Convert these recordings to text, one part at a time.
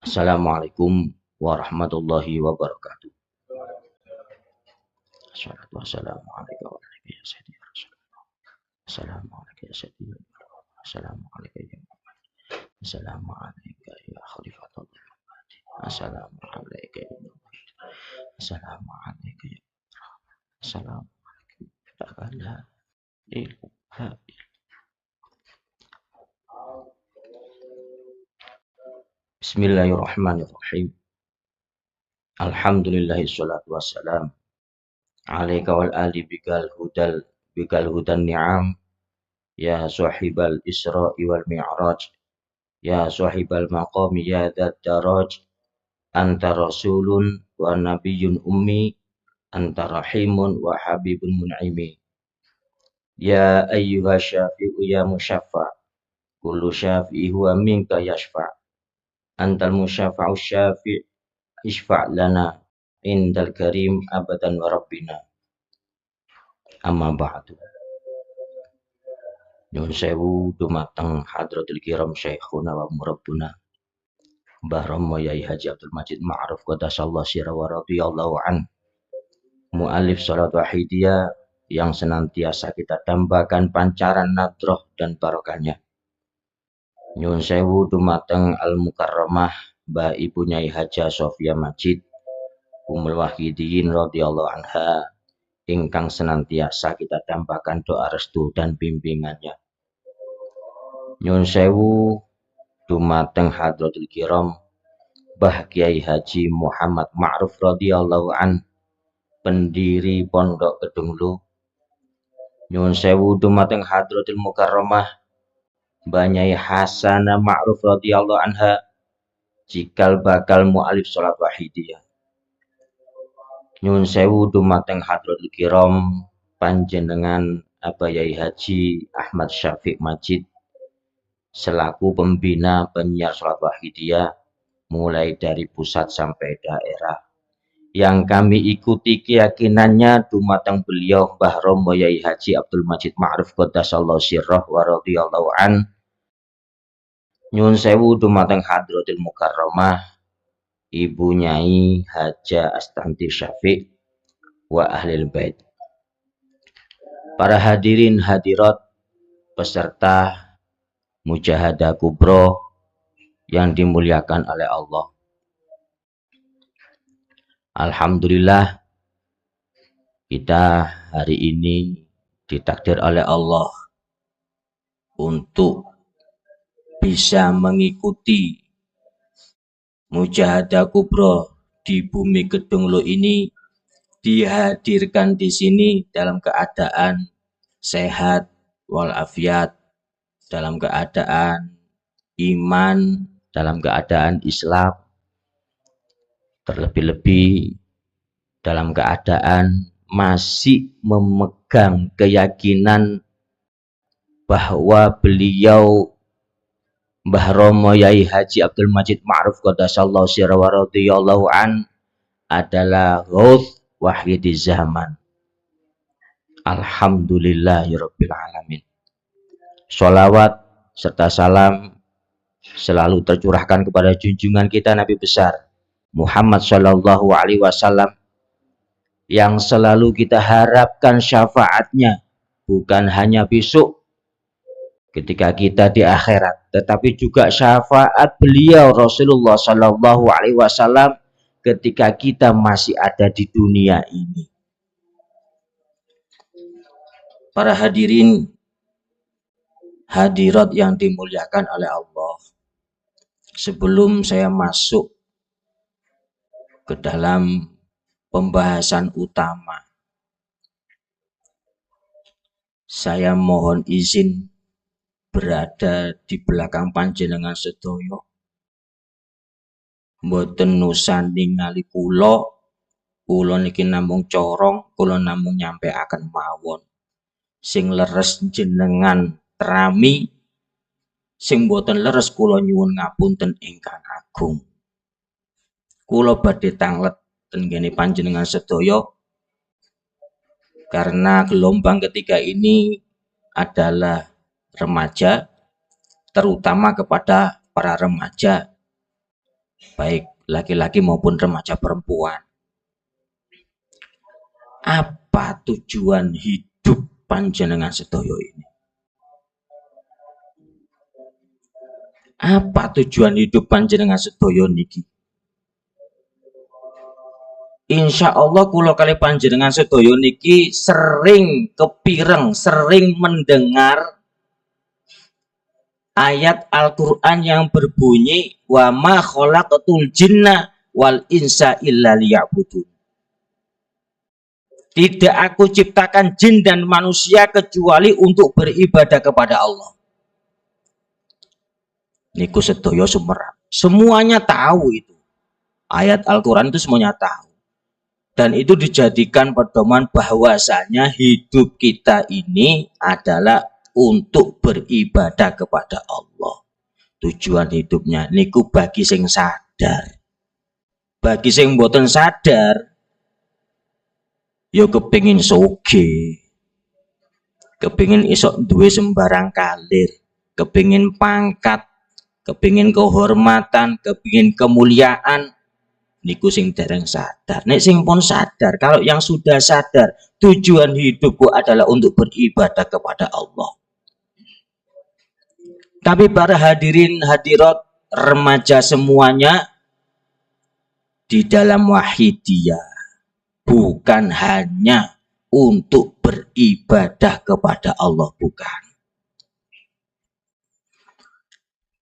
Assalamualaikum warahmatullahi wabarakatuh. Assalatu wassalamu alaikum warahmatullahi wabarakatuh. Assalamu alaikum ya sayyidi. Assalamu alaikum ya Muhammad. Assalamu alaikum ya khalifatullah. Assalamu alaikum ya Muhammad. Assalamu alaikum ya Assalamu alaikum ya ilaha. Bismillahirrahmanirrahim. Alhamdulillahi sholatu wassalam alaika wal ali bikal hudan ni'am ya sahibal isra'i wal mi'raj ya sahibal maqami ya dzat daraj anta rasulun wa nabiyyun ummi anta rahimun wa habibun mun'imi ya ayyuha syafi'u ya musyaffa kullu syafi'i huwa minka yashfa' antal musyafa'u syafi' isfa' lana indal karim abadan wa rabbina amma ba'du. Nyun sewu dumateng hadratul kiram syekhuna wa murabbuna Mbah Romo Yai Haji Abdul Majid Ma'ruf Qadasallahu sirra wa radhiyallahu an, mu'alif salat wahidiyah yang senantiasa kita dambakan pancaran nadroh dan barokahnya. Nyun sewu dumateng al-mukarramah Mbah Ibu Nyai Haja Sofia Majid Ummul Wahidin radhiyallahu anha ingkang senantiasa kita dambakan doa restu dan bimbingannya. Nyun sewu dumateng hadratul kiram Mbah Kiai Haji Muhammad Ma'ruf radhiyallahu an, pendiri Pondok Kedunglu. Nyun sewu dumateng hadratul mukarramah Mbah Nyai Hasanah Ma'ruf radhiyallahu anha, cikal bakal mu'alif salat wahidiyah. Nyun sewu dumateng hadratul kiram panjenengan Abah Yai Haji Ahmad Syafiq Majid selaku pembina penyiar salat wahidiyah mulai dari pusat sampai daerah, yang kami ikuti keyakinannya dumateng beliau Mbah Romo Yai Haji Abdul Majid Ma'ruf Qadasallahu sirrah wa radhiyallahu an. Nyun sewu dumateng hadratul mukarramah Ibu Nyai Haja Astanti Syafiq wa ahlil bait. Para hadirin hadirat peserta mujahadah kubro yang dimuliakan oleh Allah. Alhamdulillah kita hari ini ditakdir oleh Allah untuk bisa mengikuti mujahadah kubro di bumi Kedunglo ini, dihadirkan di sini dalam keadaan sehat walafiat, dalam keadaan iman, dalam keadaan Islam, terlebih-lebih dalam keadaan masih memegang keyakinan bahwa beliau Mbah Romo Yai Haji Abdul Majid Ma'ruf Qadasallahu sirra wa radhiyallahu an adalah Ghaus Wahidi Zaman. Alhamdulillahirabbil alamin. Sholawat serta salam selalu tercurahkan kepada junjungan kita Nabi besar Muhammad Shallallahu Alaihi Wasallam, yang selalu kita harapkan syafaatnya bukan hanya besok ketika kita di akhirat, tetapi juga syafaat beliau Rasulullah Shallallahu Alaihi Wasallam ketika kita masih ada di dunia ini. Para hadirin hadirat yang dimuliakan oleh Allah, sebelum saya masuk ke dalam pembahasan utama, saya mohon izin berada di belakang panjenengan sedoyo. Mboten nusan ningali kula niki namung corong, kula namung nyampeaken mawon. Sing leres jenengan terami, sing mboten leres kula nyuwun ngapunten ingkang agung. Kula badhe tanglet ten ngene panjenengan sedaya karena gelombang ketiga ini adalah remaja, terutama kepada para remaja baik laki-laki maupun remaja perempuan. Apa tujuan hidup panjenengan sedaya ini? Apa tujuan hidup panjenengan sedaya niki? Insya Allah kula kali panjenengan sedaya niki sering kepireng, sering mendengar ayat Al-Qur'an yang berbunyi wa ma khalaqatul jinna wal insa illa liya'budun. Tidak aku ciptakan jin dan manusia kecuali untuk beribadah kepada Allah. Niku sedaya sumerap. Semuanya tahu itu. Ayat Al-Qur'an itu semuanya tahu. Dan itu dijadikan pedoman bahwasanya hidup kita ini adalah untuk beribadah kepada Allah. Tujuan hidupnya niku bagi sing sadar. Bagi sing mboten sadar, yo kepingin soge, kepingin isok duwe sembarang kalir, kepingin pangkat, kepingin kehormatan, kepingin kemuliaan. Niku sing dereng sadar. Nek sing pun sadar, kalau yang sudah sadar tujuan hidupku adalah untuk beribadah kepada Allah. Tapi para hadirin hadirat remaja semuanya di dalam wahidiyah bukan hanya untuk beribadah kepada Allah, bukan.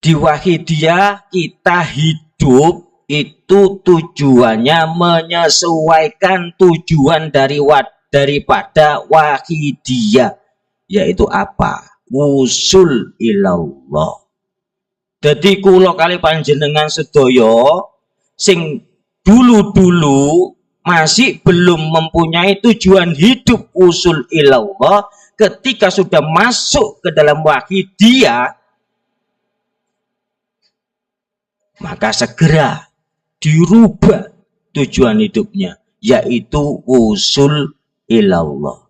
Di wahidiyah kita hidup itu tujuannya menyesuaikan tujuan daripada wahidiyah, yaitu apa? Wusul ilallah. Jadi kula kali panjenengan sedaya sing dulu-dulu masih belum mempunyai tujuan hidup usul ilallah, ketika sudah masuk ke dalam wahidiyah maka segera dirubah tujuan hidupnya, yaitu usul ilallah.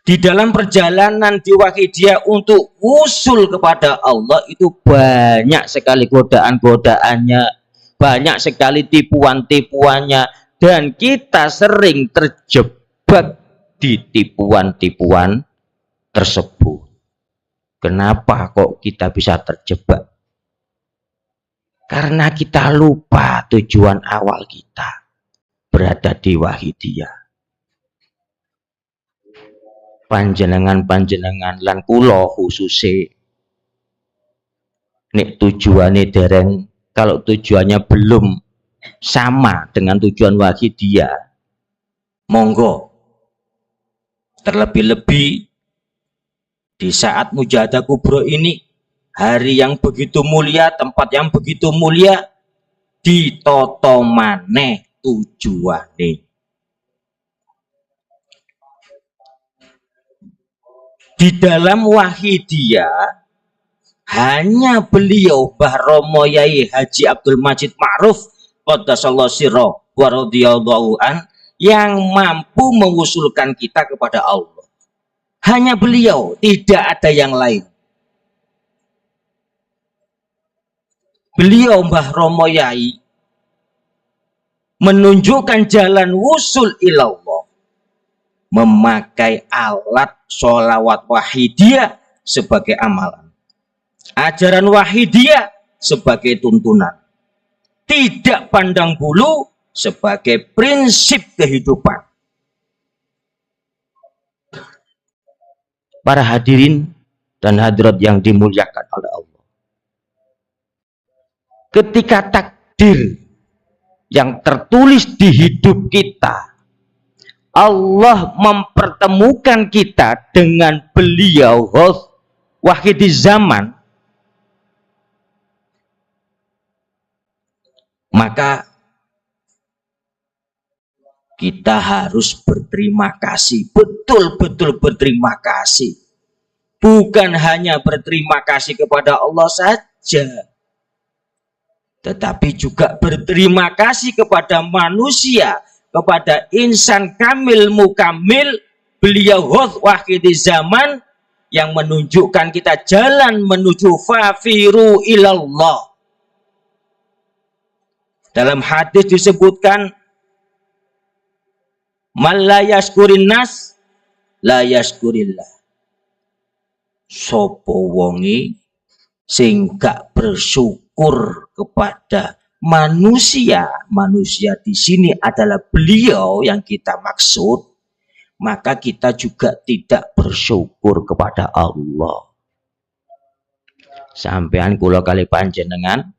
Di dalam perjalanan di wahidiyah untuk usul kepada Allah itu banyak sekali godaan-godaannya, banyak sekali tipuan-tipuannya, dan kita sering terjebak di tipuan-tipuan tersebut. Kenapa kok kita bisa terjebak? Karena kita lupa tujuan awal kita berada di wahidiyah. Panjenengan lan kula khususe nek tujuane dereng, kalau tujuannya belum sama dengan tujuan wahidiyah, monggo terlebih-lebih di saat mujahadah kubro ini, hari yang begitu mulia, tempat yang begitu mulia, ditoto maneh tujuane. Di dalam wahidiyah hanya beliau Mbah Romo Yai Haji Abdul Majid Ma'ruf qaddasallahu sirra wa radhiyallahu an yang mampu mengusulkan kita kepada Allah. Hanya beliau, tidak ada yang lain. Beliau Mbah Romo Yai menunjukkan jalan wusul ilallah, memakai alat sholawat wahidiyah sebagai amalan, ajaran wahidiyah sebagai tuntunan, tidak pandang bulu sebagai prinsip kehidupan. Para hadirin dan hadirat yang dimuliakan oleh Allah, ketika takdir yang tertulis di hidup kita, Allah mempertemukan kita dengan beliau wahidi zaman, maka kita harus berterima kasih, betul-betul berterima kasih. Bukan hanya berterima kasih kepada Allah saja, tetapi juga berterima kasih kepada manusia, kepada insan kamil mukamil, beliau wahidi zaman yang menunjukkan kita jalan menuju fafiru ilallah. Dalam hadis disebutkan, man la yaskurin nas la yaskurillah. Sopo wongi sing gak bersyukur kepada manusia. Manusia di sini adalah beliau yang kita maksud, maka kita juga tidak bersyukur kepada Allah. Sampean kula kali panjenengan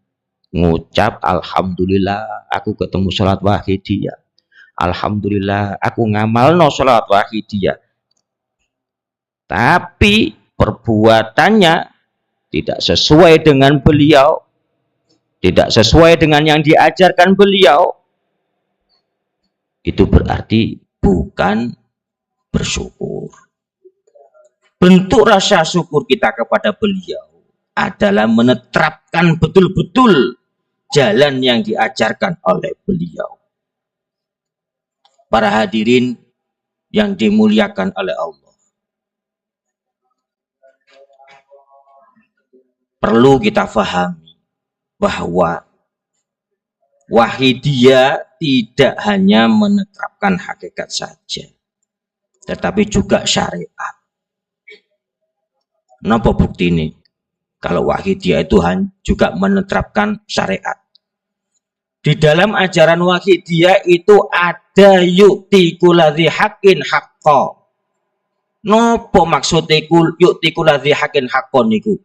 ngucap alhamdulillah aku ketemu salat wahidiyah. Alhamdulillah aku ngamalno salat wahidiyah. Tapi perbuatannya tidak sesuai dengan beliau, tidak sesuai dengan yang diajarkan beliau, itu berarti bukan bersyukur. Bentuk rasa syukur kita kepada beliau adalah menerapkan betul-betul jalan yang diajarkan oleh beliau. Para hadirin yang dimuliakan oleh Allah, perlu kita fahami bahwa wahidiyah tidak hanya menetapkan hakikat saja, tetapi juga syariat. Napa bukti ini? Kalau wahidiyah itu juga menetapkan syariat. Di dalam ajaran wahidiyah itu ada yu'ti kuladzi haqqin haqqo. Nopo maksudnya yu'ti kuladzi haqqin haqqo niku?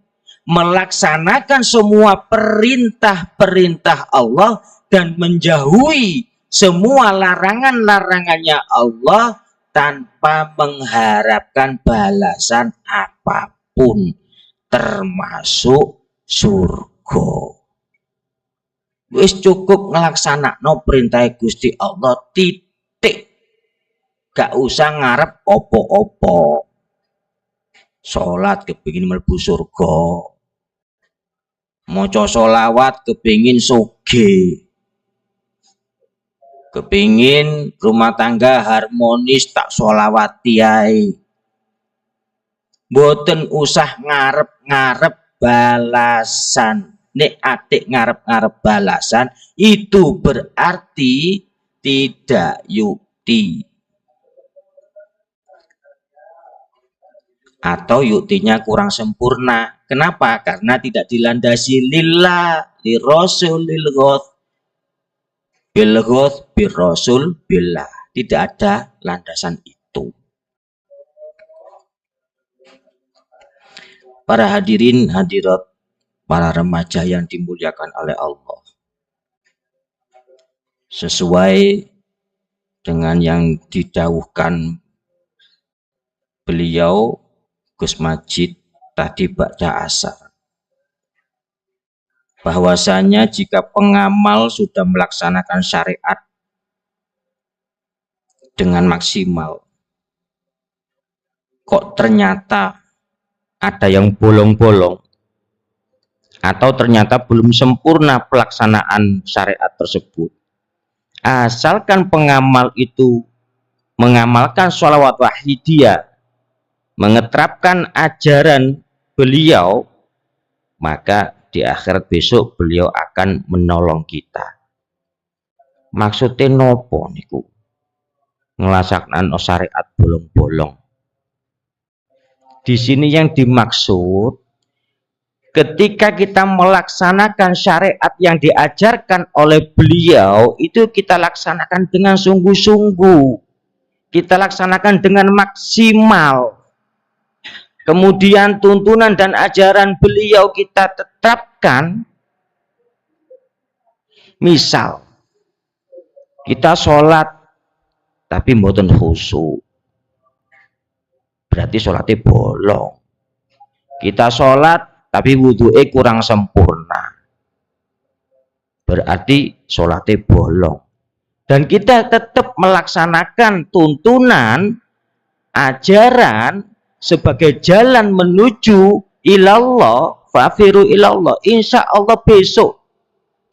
Melaksanakan semua perintah-perintah Allah dan menjauhi semua larangan-larangannya Allah tanpa mengharapkan balasan apapun, termasuk surga. Wis cukup ngelaksanakno perintah Gusti Allah, titik. Gak usah ngarep opo-opo. Salat kepingin mlebu surga, maca sholawat kepingin sugih, kepingin rumah tangga harmonis tak sholawati ae. Mboten usah ngarep-ngarep balasan. Nek atik ngarep-ngarep balasan, itu berarti tidak yukti. Atau yuktinya kurang sempurna. Kenapa? Karena tidak dilandasi lillah, li rasul, lil ghath, bil ghath, bir rasul, billah. Tidak ada landasan itu. Para hadirin hadirat, para remaja yang dimuliakan oleh Allah, sesuai dengan yang didawuhkan beliau Gus Majid tadi ba'da asar, bahwasanya jika pengamal sudah melaksanakan syariat dengan maksimal, kok ternyata ada yang bolong-bolong, atau ternyata belum sempurna pelaksanaan syariat tersebut, asalkan pengamal itu mengamalkan sholawat wahidiyah, mengeterapkan ajaran beliau, maka di akhirat besok beliau akan menolong kita. Maksudnya nopo niku? Ngelaksakan syariat bolong-bolong. Di sini yang dimaksud, ketika kita melaksanakan syariat yang diajarkan oleh beliau, itu kita laksanakan dengan sungguh-sungguh, kita laksanakan dengan maksimal. Kemudian tuntunan dan ajaran beliau kita tetapkan. Misal kita sholat tapi mboten khusyuk, berarti sholatnya bolong. Kita sholat tapi wudhunya kurang sempurna, berarti sholatnya bolong. Dan kita tetap melaksanakan tuntunan ajaran sebagai jalan menuju ilallah, fafiru ilallah. Insya Allah besok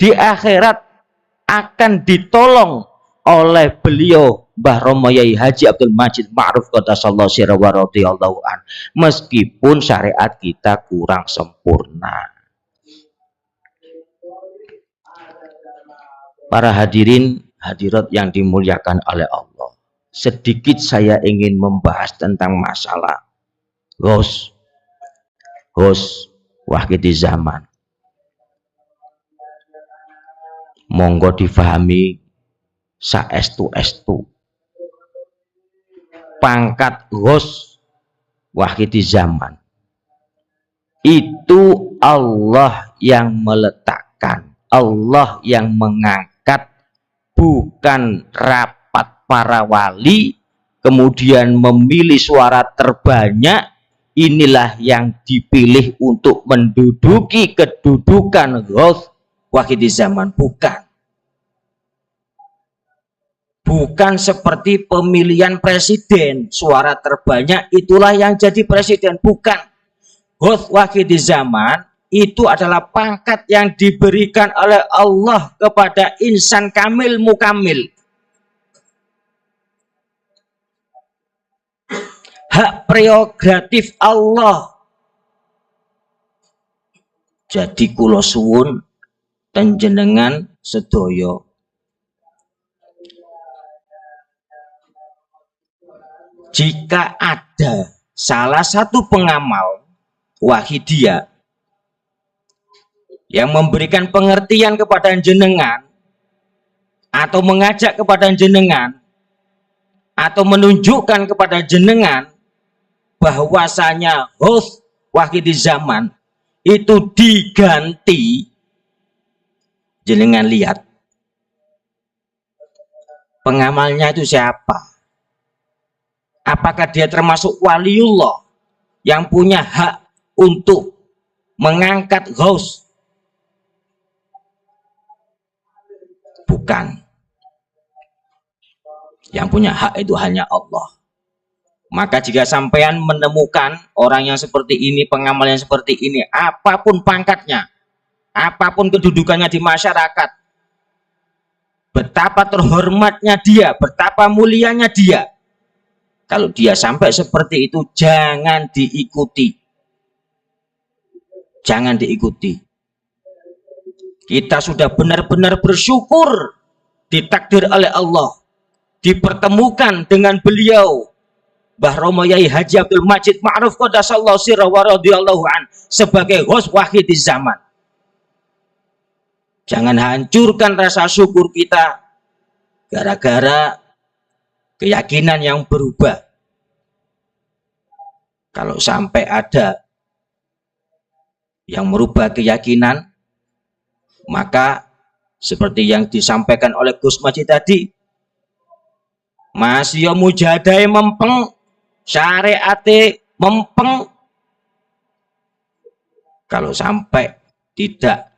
di akhirat akan ditolong oleh beliau Mbah Romo Yai Haji Abdul Majid Ma'ruf Qaddasallahu sirrahu wa radhiyallahu an, meskipun syariat kita kurang sempurna. Para hadirin hadirat yang dimuliakan oleh Allah, sedikit saya ingin membahas tentang masalah Ghaus Wahid Zaman. Monggo difahami saestu-estu. Pangkat Ghaus Wahid Zaman itu Allah yang meletakkan, Allah yang mengangkat, bukan rapat para wali kemudian memilih suara terbanyak, inilah yang dipilih untuk menduduki kedudukan Ghaus Wahid Zaman. Bukan seperti pemilihan presiden, suara terbanyak itulah yang jadi presiden, bukan. Ghaus Wahid Zaman itu adalah pangkat yang diberikan oleh Allah kepada insan kamil mukamil. Hak prerogatif Allah. Jadi kula suwun panjenengan sedaya jika ada salah satu pengamal Wahidiyah yang memberikan pengertian kepada jenengan atau mengajak kepada jenengan atau menunjukkan kepada jenengan bahwasanya Ghaus Wahid Zaman itu diganti, jenengan lihat pengamalnya itu siapa. Apakah dia termasuk waliullah yang punya hak untuk mengangkat Ghaus? Bukan. Yang punya hak itu hanya Allah. Maka jika sampean menemukan orang yang seperti ini, pengamal yang seperti ini, apapun pangkatnya, apapun kedudukannya di masyarakat, betapa terhormatnya dia, betapa mulianya dia, kalau dia sampai seperti itu, jangan diikuti. Jangan diikuti. Kita sudah benar-benar bersyukur ditakdir oleh Allah, dipertemukan dengan beliau Mbah Romo Yai Haji Abdul Majid Ma'ruf Qaddasallahu sirrahu wa radhiyallahu an sebagai Ghaus Wahid Zaman. Jangan hancurkan rasa syukur kita gara-gara keyakinan yang berubah. Kalau sampai ada yang merubah keyakinan, maka seperti yang disampaikan oleh Gus Majid tadi, masih mujadai mempeng, syariate mempeng. Kalau sampai tidak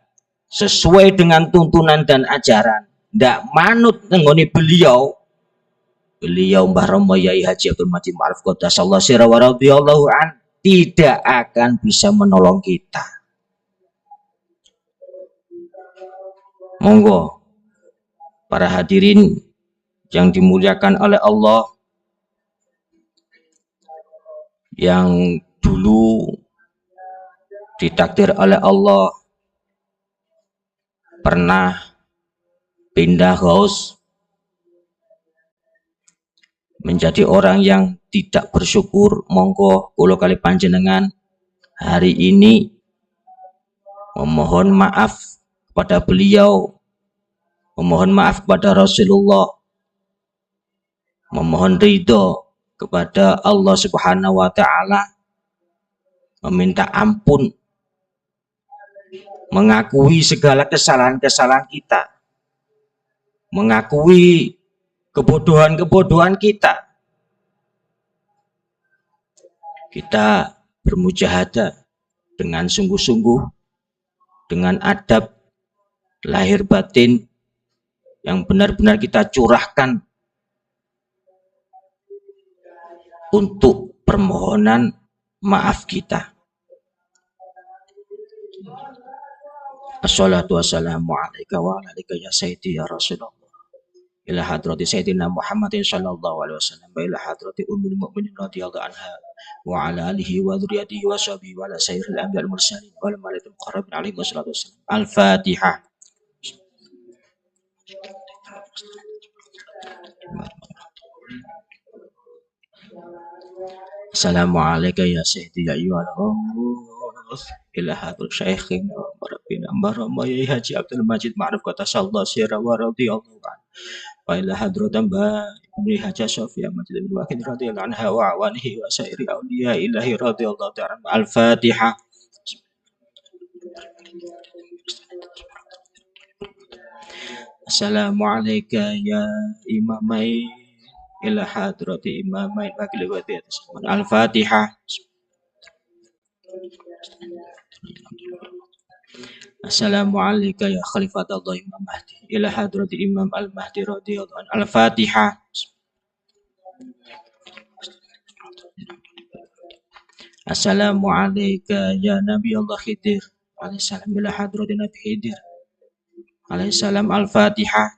sesuai dengan tuntunan dan ajaran, tidak manut nengoni beliau Mbah Romo Yai Haji Abdul Majid Ma'ruf Qaddasallahu sirrahu wa radhiyallahu an, tidak akan bisa menolong kita. Monggo para hadirin yang dimuliakan oleh Allah, yang dulu ditakdir oleh Allah pernah pindah Ghaus menjadi orang yang tidak bersyukur, monggo kula kali panjenengan hari ini memohon maaf kepada beliau, memohon maaf kepada Rasulullah, memohon ridho kepada Allah Subhanahu wa Ta'ala, meminta ampun, mengakui segala kesalahan-kesalahan kita, mengakui kebodohan-kebodohan kita. Kita bermujahadah dengan sungguh-sungguh, dengan adab lahir batin yang benar-benar kita curahkan untuk permohonan maaf kita. Assalatu wassalamu alaika wa alaika ya sayyidi ya Rasulullah. Ila hadrati sayyidina Muhammadin sallallahu alaihi wasallam wa ila hadrati ummul mukminin radhiyallahu anha wa ala alihi wa dzurriyyatihi wa sahbihi wa ala sayyidil anbiya'i wal mursalin wal malaikil muqarrabin alaihi wassalatu wassalam. Al-Fatihah. Assalamualaikum ya Sayyidi ya ayyuhal ghaus ila hadrah syaikhina wa rabbina barama ya Haji Abdul Majid Ma'ruf Qatasallahu sirra wa radhiyallahu anhu wa ila hadratan ba ibni Haji Sofia Majid bin Waqid radhiyallahu anha wa awanihi wa sairi awliya ilahi radhiyallahu ta'ala al-Fatihah. Assalamualaikum ya imamai ila hadrati imamai wakil wati al-Fatihah. Assalamualaikum ya khalifatullah Imam Mahdi ila hadrati Imam Al-Mahdi radhiyallahu anhu al-Fatihah. Assalamualaikum ya Nabi Allah Khidir alaihissalam ila hadrati Nabi Khidir alaihissalam al-Fatihah.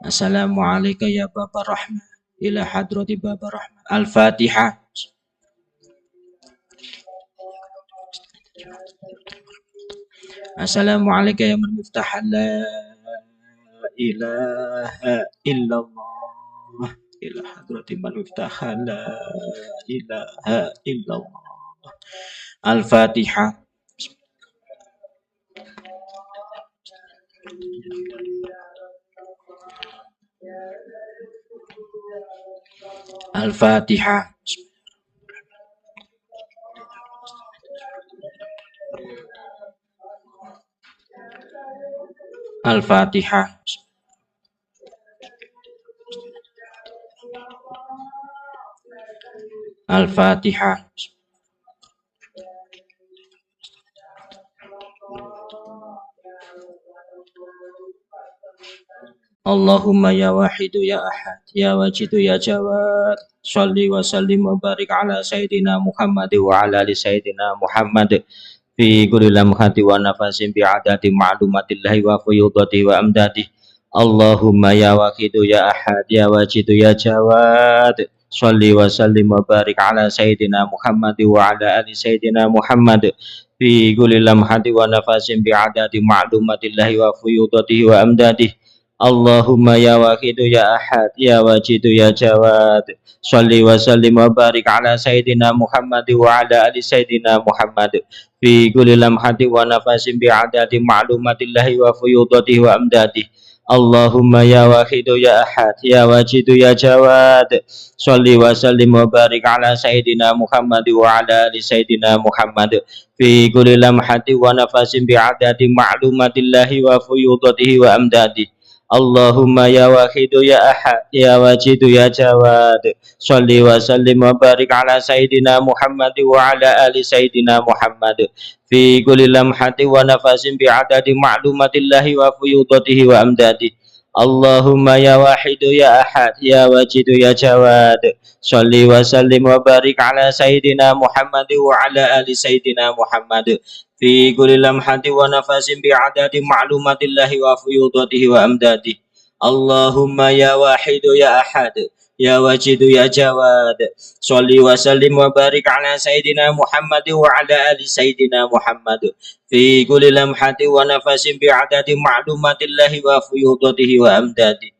Assalamualaikum ya Baba Rahmah ila hadrati Baba Rahmah al-Fatihah. Assalamualaikum ya man miftah la ilaha illallah ila hadrati man miftah la ilaha illallah al-Fatihah. Al-Fatihah. Al-Fatihah. Al-Fatihah. Allahumma ya wahidu ya ahad ya wajidu ya jawad sholli wa sallim wa barik ala sayyidina Muhammad wa ala ali sayyidina Muhammad fi kulli lamhati wa nafasin bi adati ma'lumatillahi wa fuyudati wa amdadi. Allahumma ya wahidu ya ahad ya wajidu ya jawad sholli wa sallim wa barik ala sayyidina Muhammad wa ala ali sayyidina Muhammad fi kulli lamhati wa nafasin bi adati ma'lumatillahi wa fuyudati wa amdadi. Allahumma ya wahidu ya ahad ya wajidu ya jawad sholli wa sallim wa barik ala sayyidina Muhammad wa ala ali sayyidina Muhammad fi kulli lamhati wa nafasin bi adati ma'lumatillahi wa fuyudatihi wa amdadi. Allahumma ya wahidu ya ahad ya wajidu ya jawad sholli wa sallim wa barik ala sayyidina Muhammad wa ala ali sayyidina Muhammad fi kulli lamhati wa nafasin bi adati ma'lumatillahi wa fuyudatihi wa amdadi. Allahumma ya wahidu ya ahad ya wajidu ya jawad sholli wa sallim wa barik ala sayyidina Muhammad wa ala ali sayyidina Muhammad fi kulli lamhati wa nafasin bi adadi ma'lumatillahi wa fuyudatihi wa amdadi. Allahumma ya wahidu ya ahad ya wajidu ya jawad sholli wa sallim wa barik ala sayyidina Muhammad wa ala ali sayyidina Muhammad fi kulli lamhati wa nafasin bi adadi ma'lumatillahi wa fuyudatihi wa amdadi. Allahumma ya wahidu ya ahad ya wajidu ya jawad sholli wa sallim wa barik ala sayyidina Muhammad wa ala ali sayyidina Muhammad fi kulli lamhati wa nafasin bi adadi ma'lumatillahi wa fuyudatihi wa amdadi.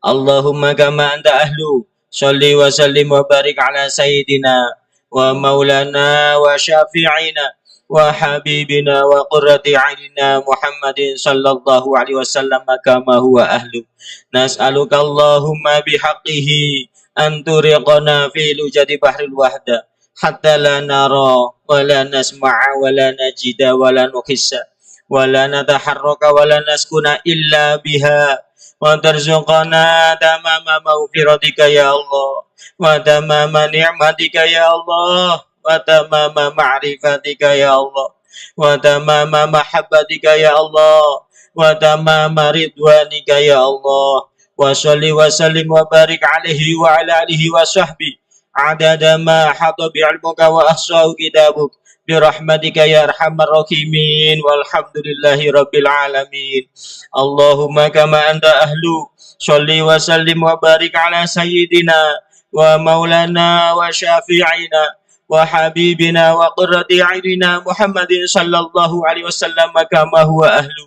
Allahumma kama anta ahlu sholli wa sallim wa barik ala sayyidina wa maulana wa syafi'ina wa habibina wa qurrati a'yunina Muhammadin sallallahu alaihi wasallam kama huwa ahlu. Nas'aluka Allahumma bihaqqihi an turiqana fi lujati bahril wahda hatta la nara wa la nasma'a wa la najida wa la nuhissa wa la nataharraka wa la naskuna illa biha wa tarzuqana tamama maghfiratika ya Allah wa tamama ni'matika ya Allah wa tamama ma'rifatika ya Allah wa tamama mahabbatika ya Allah wa tamama ridwanika ya Allah wa sholli wa sallim wa barik alaihi wa ala alihi wa sahbihi adada ma hata bi'ilmuka wa ahsahu kitabuk birahmatika ya arhamar rahimin walhamdulillahi rabbil alamin. Allahumma kama anta ahlu sholli wa sallim wa barik ala sayyidina wa maulana wa syafi'ina وحبيبنا وقرة أعيننا محمد صلى الله عليه وسلم كما هو أهله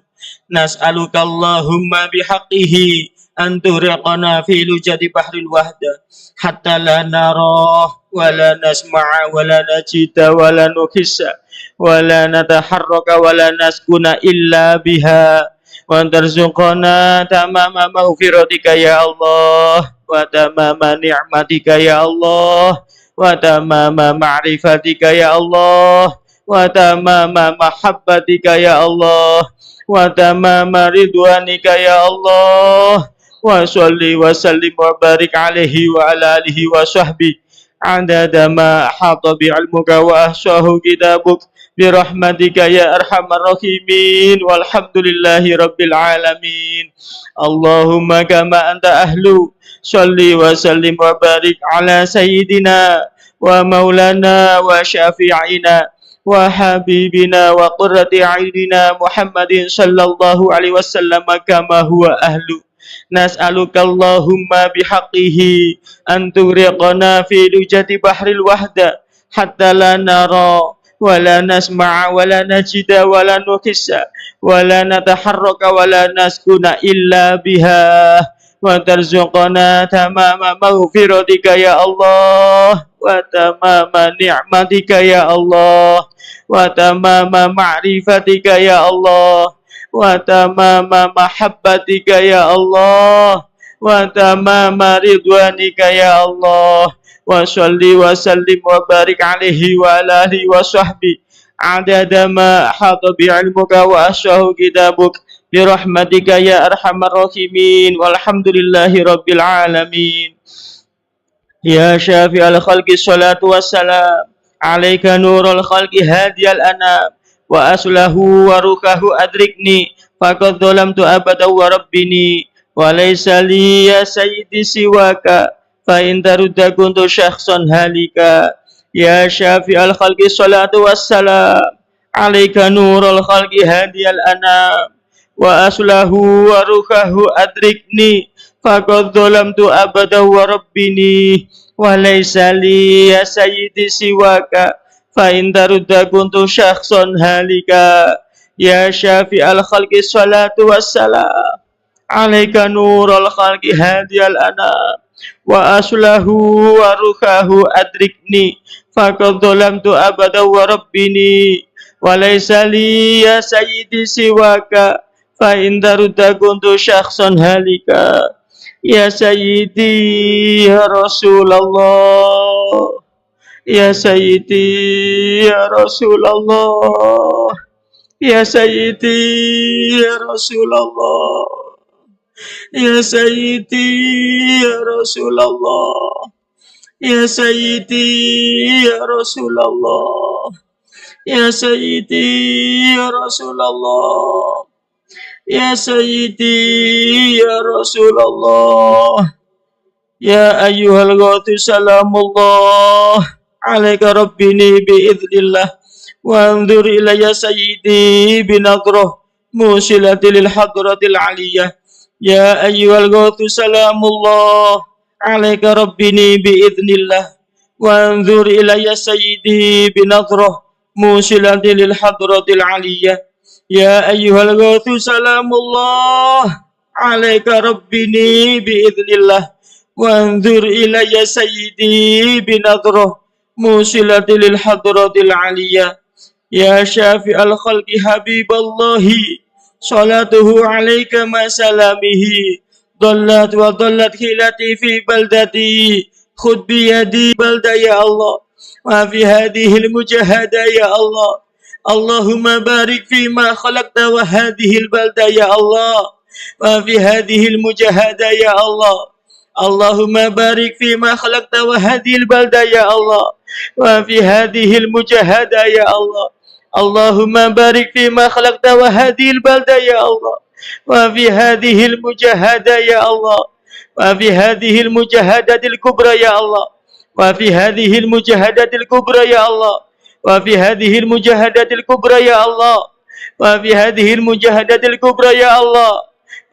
نسألك اللهم بحقه أن تغرقنا في لجة بحر الوحدة حتى لا نراه ولا نسمع ولا نجد ولا نحس ولا نتحرك ولا نسكن إلا بها وأن ترزقنا تمام مغفرتك يا الله وتمام نعمتك يا الله وتمام معرفتك يا الله وتمام محبتك يا الله وتمام رضوانك يا الله وصل وسلم وبارك عليه وعلى آله وصحبه عدد ما أحاط بعلمك وأحصاه كتابك برحمتك يا أرحم الراحمين والحمد لله رب العالمين اللهم كما أنت أهل صل وسلم وبارك على سيدنا ومولانا وشافعنا وحبيبنا وقرة أعيننا محمد صلى الله عليه وسلم كما هو أهل نسألك اللهم بحقه أن تغرقنا في لجة بحر الوحدة حتى لا نرى ولا نسمع ولا نجد ولا نحس ولا نتحرك ولا نسكن إلا بها وترزقنا تمام مغفرتك يا الله وتمام نعمتك يا الله وتمام معرفتك يا الله وتمام محبتك يا الله وتمام رضوانك يا الله وصل وسلم وبارك عليه وعلى آله وصحبه عدد ما أحاط بعلمك وأحصاه كتابك برحمتك يا أرحم الراحمين والحمد لله رب العالمين يا شافع الخلق الصلاة والسلام عليك نور الخلق هادي الأنام وأصله وروحه أدركني فقد ظلمت أبدا وربني وليس لي يا سيدي سواك فإن ترد كنت شخصا هالكا يا شافع الخلق الصلاة والسلام عليك نور الخلق هادي الأنام وأصله وروحه أدركني فقد ظلمت أبدا وربني وليس لي يا سيدي سواك فإن ترد كنت شخصا هالكا يا شافع الخلق الصلاة والسلام عليك نور الخلق هادي الأنام وأصله وروحه أدركني فقد ظلمت أبدا وربني وليس لي يا سيدي سواك فإن ترد كنت شخصا هالكا يا سيدي يا رسول الله يا سيدي يا رسول الله يا سيدي يا رسول الله يا سيدي يا رسول الله يا سيدي يا رسول الله يا سيدي يا رسول الله يا سيدي يا رسول الله يا أيها الغوث سلام الله عليك ربني بإذن الله وانظر إلي سيدي بنظرة موصلة للحضرة العلية يا أيها الغوث سلام الله عليك ربني بإذن الله وانظر إلي سيدي بنظرة موصلة للحضرة العلية يا أيها الغوث سلام الله عليك ربني بإذن الله وانظر إلي سيدي بنظرة موصلة للحضرة العلية يا شافع الخلق حبيب الله صلاته عليك مع سلامه ضلت وضلت حيلتي في بلدتي خذ بيدي بلدة يا الله وفي هذه المجاهدة يا الله اللهم بارك فيما خلقت وهذه البلدة يا الله وفي هذه المجاهدة يا الله اللهم بارك فيما خلقت وهذه البلدة يا الله وفي هذه المجاهدة يا الله اللهم بارك فيما خلقت وهذه البلدة يا الله وفي هذه المجاهدة يا الله وفي هذه المجاهدة الكبرى يا الله وفي هذه المجاهدة الكبرى يا الله وفي هذه المجاهدة الكبرى يا الله وفي هذه المجاهدة الكبرى يا الله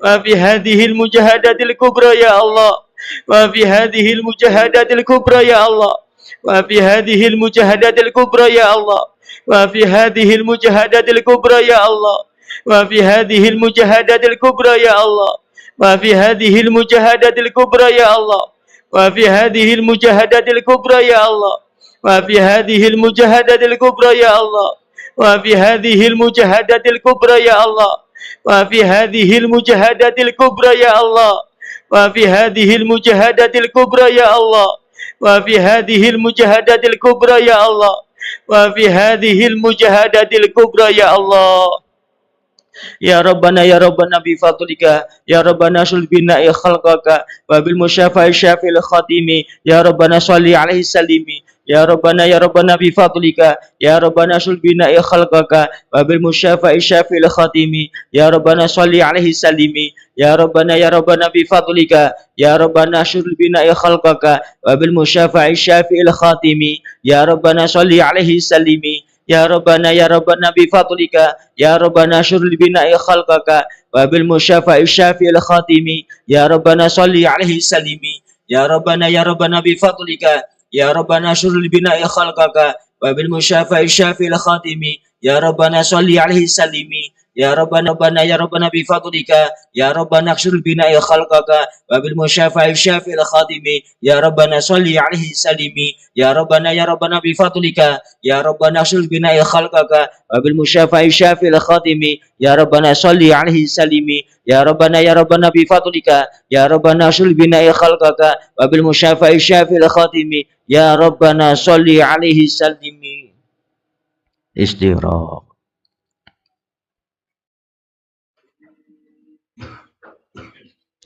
وفي هذه المجاهدة الكبرى يا الله وفي هذه المجاهدة الكبرى يا الله وفي هذه المجاهدات الكبرى يا الله وفي هذه المجاهدات الكبرى يا الله وفي هذه المجاهدات الكبرى يا الله وفي هذه المجاهدات الكبرى يا الله وفي هذه المجاهدات الكبرى يا الله وفي هذه المجاهدات الكبرى يا الله وفي هذه المجاهدات الكبرى يا الله وفي هذه المجاهدات الكبرى يا الله وفي هذه المجاهدات الكبرى يا الله وفي هذه المجاهدات الكبرى يا الله وفي هذه المجاهدات الكبرى يا الله يا ربنا بفضلك يا ربنا شل بنا خلقك وبالمشافع الشافي الخاتم يا ربنا صل عليه السليم يا ربنا بفضلك يا ربنا شل بنا خلقك وبالمشافع الشافي الخاتم يا ربنا صل عليه السليم يا ربنا بفضلك يا ربنا شل بنا خلقك وبالمشافع الشافي الخاتم يا ربنا صل عليه السليم يا ربنا بفضلك يا ربنا شر بنا خلقك وبالمشافع الشافي الخاتم يا ربنا صل عليه السليم يا ربنا بفضلك يا ربنا شر بنا خلقك وبالمشافع الشافي الخاتم يا ربنا صل عليه السليم يا ربنا بفضلك يا ربنا اكشر بنا خلقك وبالمشافع الشافي الخاتم يا ربنا صل عليه السليم يا ربنا بفضلك يا ربنا اكشر بنا خلقك وبالمشافع الشافي الخاتم يا ربنا صل عليه السليم يا ربنا بفضلك يا ربنا اكشر بنا خلقك وبالمشافع الشافي الخاتم يا ربنا صل عليه السليم. Istirahat.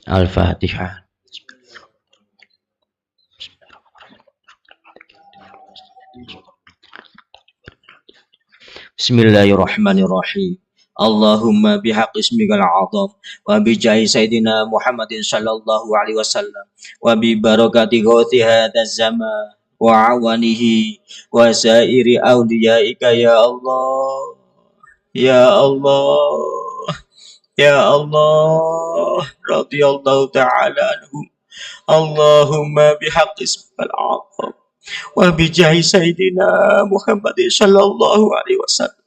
Al-Fatihah. Bismillahirrahmanirrahim. Allahumma bihaq ismikal azam wa bi jahi sayyidina Muhammadin sallallahu alaihi wasallam wa bi barakati ghauthi hadzal zaman wa awanihi wa sairi awliyaika ya Allah ya Allah ya Allah radhiyallahu ta'ala anhum. Allahumma bihaq ismikal azam wa bi jahi sayyidina Muhammadin sallallahu alaihi wasallam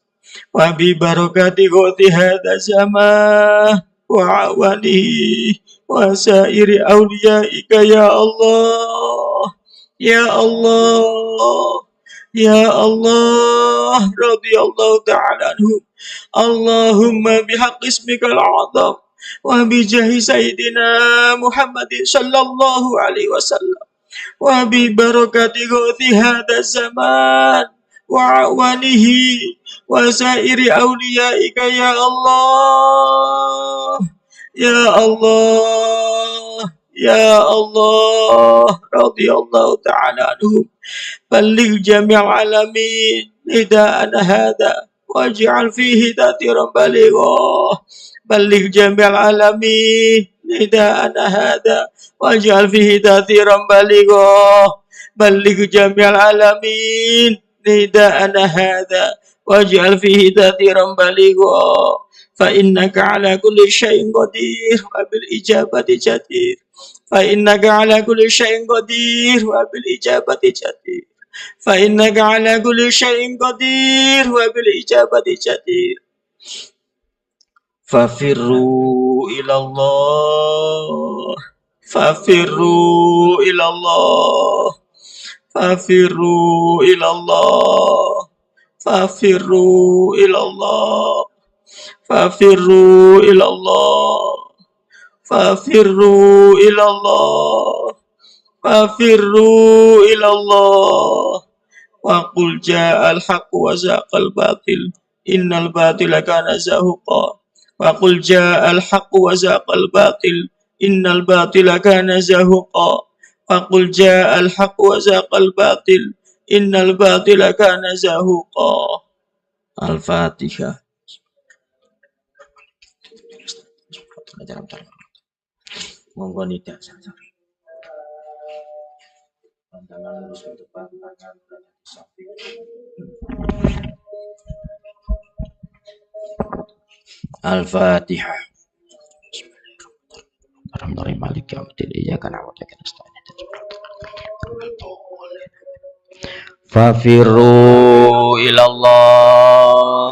wa bi barakati ghauthi hadza zaman wa awalihi wa sairi awliyaika ya Allah ya Allah ya Allah radhiyallahu ta'ala anhum. Allahumma bihaqqi ismikal azam wa bi jahi sayyidina Muhammadin sallallahu alaihi wasallam wa bi barakati ghauthi hadza zaman wa awalihi wa sairi awliyaika ya Allah ya Allah ya Allah radhiyallahu ta'ala anhum. Balligh jami'al alamin nida'ana hadha waj'al fihi tatiran baligha. Balligh jami'al alamin nida'ana hadha waj'al fihi tatiran baligha. Balligh jami'al alamin nida'ana hadha waj'al fihi tatiran baligha. Fa innaka ala kulli syai'in qadir wa bil ijabati jadir. Fa innaka ala kulli syai'in qadir wa bil ijabati jadir. Fa innaka ala kulli syai'in qadir wa bil ijabati jadir. Fafirru ilallah. Fafirru ilallah. Fafirru ilallah. Fafirru ilallah. Fafirru ilallah. Fafirru ilallah. Fafirru ilallah. Wa qul ja'al haqq wa zaqal batil. Innal batila kana zahuqa. Wa qul ja'al haqq wa zaqal batil. Innal batila kana zahuqa. Wa qul ja'al haqq wa zaqal batil. Innal batila kana zahuqa. Al-Fatihah. Monggo nida sari. Pandangan lurus ke depan, tangan berada di samping. Al-Fatihah. Alhamdulillah malik yaumiddin iyyaka na'budu wa iyyaka nasta'in. Fafirru ilallah,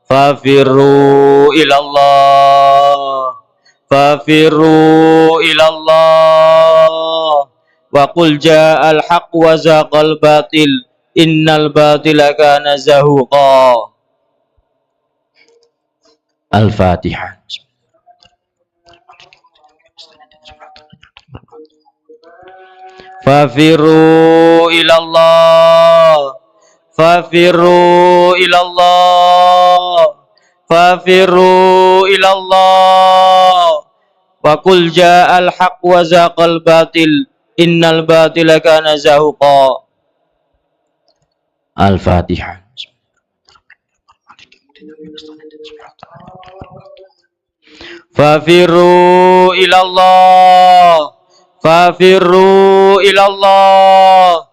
fafirru ilallah, fafirru ilallah. Wa qul ja'al haqq wa zaqal batil, innal batila kana zahuqa. Al-Fatihah. Fafirru ilallah, fafirru ilallah, fafirru ilallah. Wa qul ja'al haqq wa zaqal batil, innal batila kana zahuqa. Al-Fatihah. Fafirru ilallah, fafirru ilallah,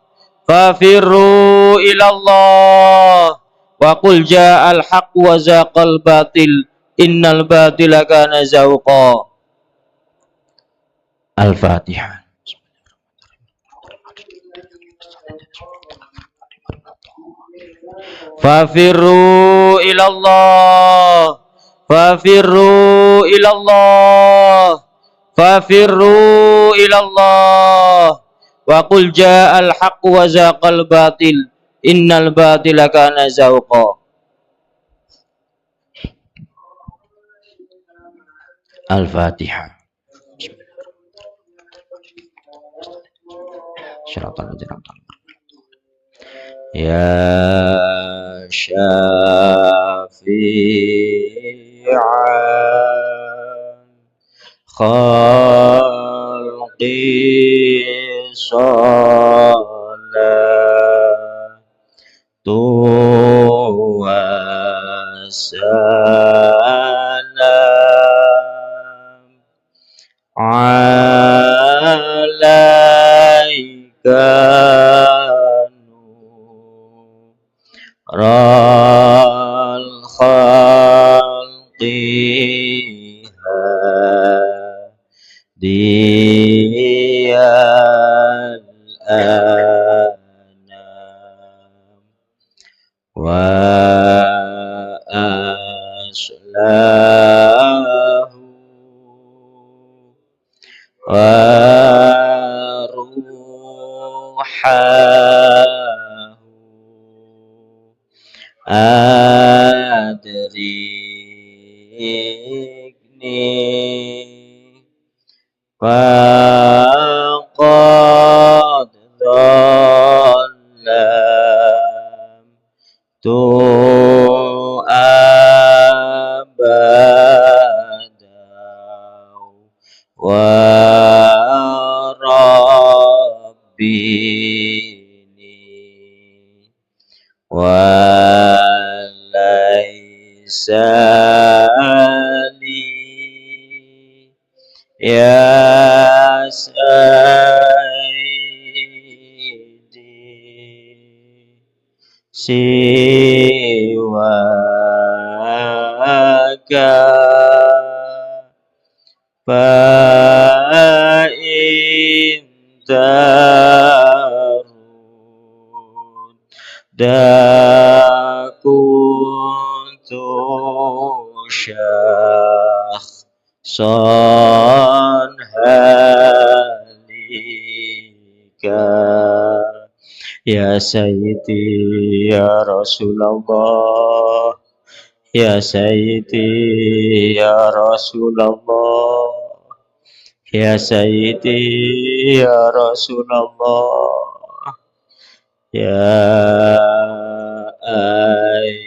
fafirru ilallah. Wa qul ja'al haqq wa zaqal batil, innal batila kana zahuqa. Al-Fatihah. Fafirru ilallah, fafirru ilallah, fafirru ilallah. Wa qul ja'al haqq wa zaqal batil, innal batila kana zahuqa. Al-Fatihah. Ya syafi'an khalqi salatu wassalam alaika ral khalqi hadiyal anam wa aslahu wa ruhahu adrikni faqad dhallam tu abadaw wa rabbini wa laisali ya sayyidi siwaka fa intarud dakuntu syakhsan halika ya sayyidi ya Rasulullah, ya sayyidi ya Rasulullah, ya sayyidi ya Rasulullah, ya ayyuhal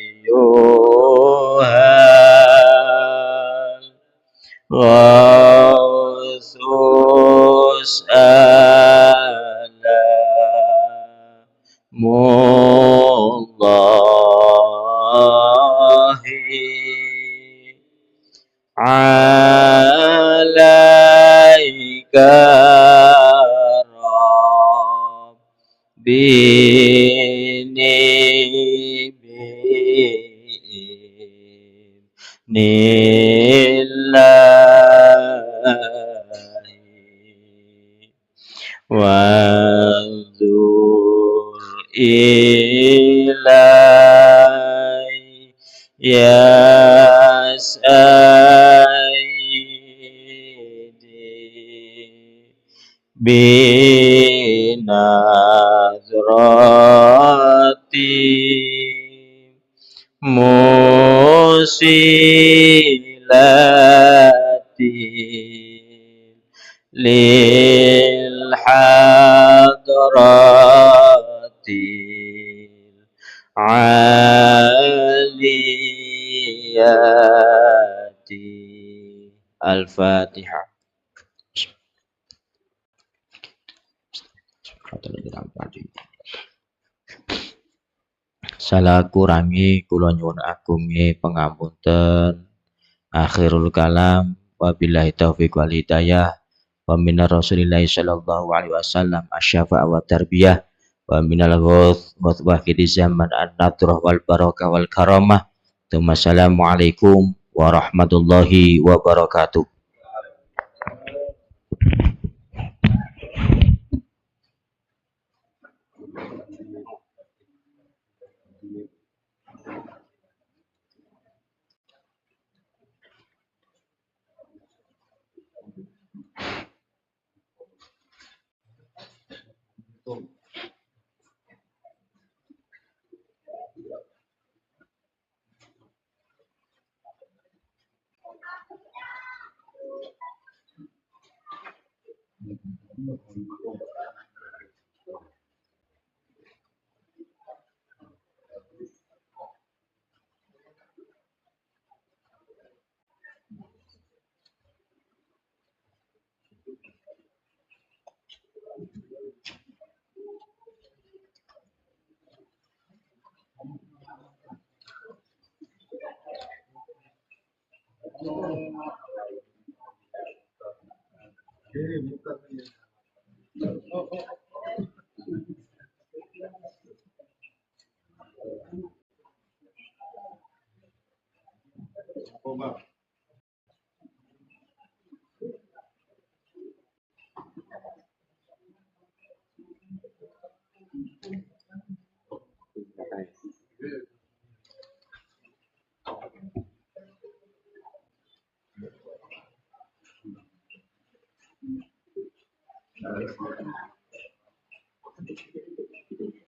ghawthus alamullahi alaika rabbini bi'nillahi wa dzur يا سيدي بنظرتي موصلتي للحضرات العاليات. الفاتحة. Salah kurangi kula nyuwun agunge pangapunten. Akhirul kalam wabillahi taufiq wal hidayah. Wa minar Rasulillahi sallallahu alaihi wasallam asy-syafa'a wa tarbiyah. Wa minal ghuth wa khidi zaman an-nadrah wal barakah wal karamah. Assalamualaikum warahmatullahi wabarakatuh.